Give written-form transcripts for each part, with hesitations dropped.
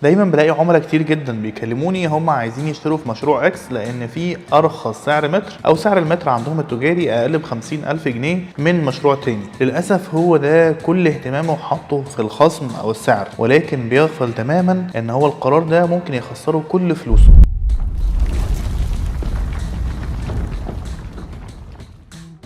دايما بلاقي عملاء كتير جدا بيكلموني هم عايزين يشتروا في مشروع اكس لان في ارخص سعر متر او سعر المتر عندهم التجاري اقل ب50,000 جنيه من مشروع تاني. للاسف هو ده كل اهتمامه وحطه في الخصم او السعر، ولكن بيغفل تماما ان هو القرار ده ممكن يخسره كل فلوسه.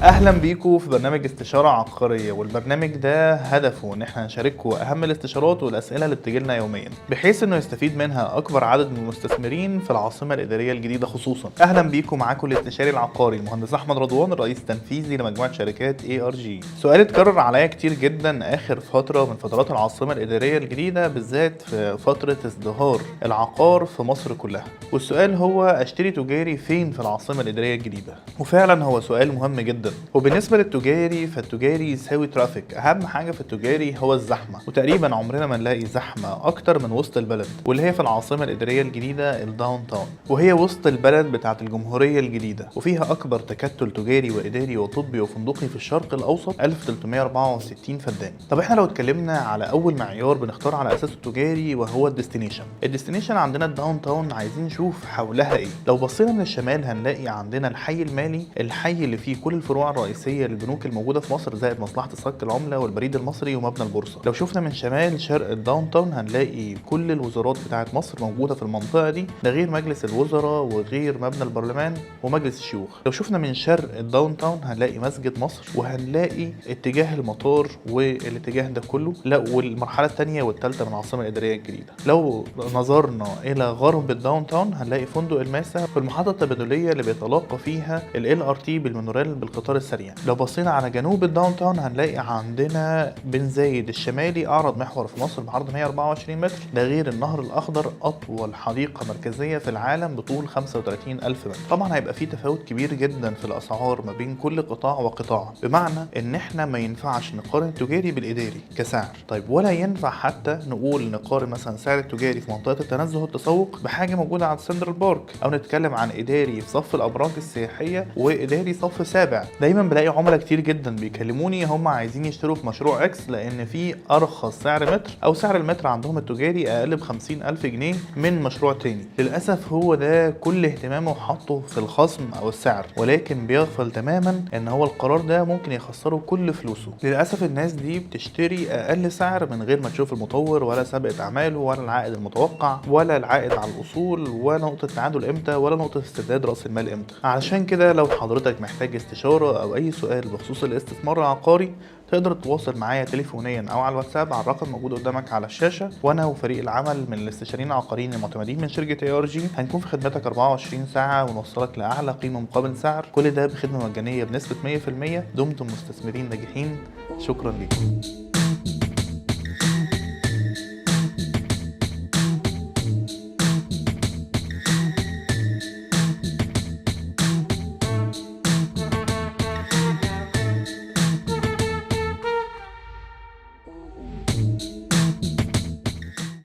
اهلا بيكم في برنامج استشاره عقاريه، والبرنامج ده هدفه ان احنا نشارككم اهم الاستشارات والاسئله اللي بتجيلنا يوميا بحيث انه يستفيد منها اكبر عدد من المستثمرين في العاصمه الاداريه الجديده خصوصا. اهلا بيكم، معاكم الاستشاري العقاري المهندس احمد رضوان، الرئيس التنفيذي لمجموعه شركات ARG. سؤال اتكرر عليا كتير جدا اخر فتره من فترات العاصمه الاداريه الجديده، بالذات في فتره ازدهار العقار في مصر كلها، والسؤال هو اشتري تجاري فين في العاصمه الاداريه الجديده؟ وفعلا هو سؤال مهم جدا. وبالنسبه للتجاري فالتجاري يساوي ترافيك، اهم حاجه في التجاري هو الزحمه، وتقريبا عمرنا ما نلاقي زحمه اكتر من وسط البلد، واللي هي في العاصمه الاداريه الجديده الداون تاون، وهي وسط البلد بتاعه الجمهوريه الجديده، وفيها اكبر تكتل تجاري واداري وطبي وفندقي في الشرق الاوسط 1364 فدان. طب احنا لو اتكلمنا على اول معيار بنختار على اساسه التجاري وهو الديستنيشن عندنا الداون تاون، عايزين نشوف حولها ايه. لو بصينا من الشمال هنلاقي عندنا الحي المالي، الحي اللي فيه كل الفروع الرئيسيه للبنوك الموجوده في مصر زائد مصلحه صك العمله والبريد المصري ومبنى البورصه. لو شفنا من شمال شرق الداون تاون هنلاقي كل الوزارات بتاعه مصر موجوده في المنطقه دي، ده غير مجلس الوزراء وغير مبنى البرلمان ومجلس الشيوخ. لو شفنا من شرق الداون تاون هنلاقي مسجد مصر، وهنلاقي اتجاه المطار والاتجاه ده كله. لا، والمرحله الثانيه والثالثه من العاصمه الاداريه الجديده. لو نظرنا الى غرب الداون تاون هنلاقي فندق الماسة في المحطه التبادليه اللي بيتلاقى فيها LRT بالمونوريل بالقطار السريع. لو بصينا على جنوب الداون تاون هنلاقي عندنا بن زايد الشمالي، اعرض محور في مصر بعرض 124 متر، ده غير النهر الاخضر اطول حديقه مركزيه في العالم بطول 35,000 متر. طبعا هيبقى في تفاوت كبير جدا في الاسعار ما بين كل قطاع وقطاع، بمعنى ان احنا ما ينفعش نقارن التجاري بالاداري كسعر، طيب ولا ينفع حتى نقول نقارن مثلا سعر التجاري في منطقه التنزه والتسوق بحاجه موجوده على سنترال بارك، او نتكلم عن اداري في صف الابراج السياحيه واداري صف سابع. دايما بلاقي عملاء كتير جدا بيكلموني هم عايزين يشتروا في مشروع اكس لان في ارخص سعر متر او سعر المتر عندهم التجاري اقل ب50,000 جنيه من مشروع تاني. للاسف هو ده كل اهتمامه وحطه في الخصم او السعر، ولكن بيغفل تماما ان هو القرار ده ممكن يخسره كل فلوسه. للاسف الناس دي بتشتري اقل سعر من غير ما تشوف المطور ولا سابقة اعماله ولا العائد المتوقع ولا العائد على الاصول ولا نقطة تعادل امتى ولا نقطة استرداد راس المال امتى. علشان كده لو حضرتك محتاج استشارة او اي سؤال بخصوص الاستثمار العقاري تقدر تتواصل معايا تليفونيا او على الواتساب على الرقم موجود قدامك على الشاشه، وانا وفريق العمل من الاستشاريين العقاريين المعتمدين من شركه ARG هنكون في خدمتك 24 ساعه ونوصلك لاعلى قيمه مقابل سعر، كل ده بخدمه مجانيه بنسبه 100%. دمتم مستثمرين ناجحين. شكرا لكم.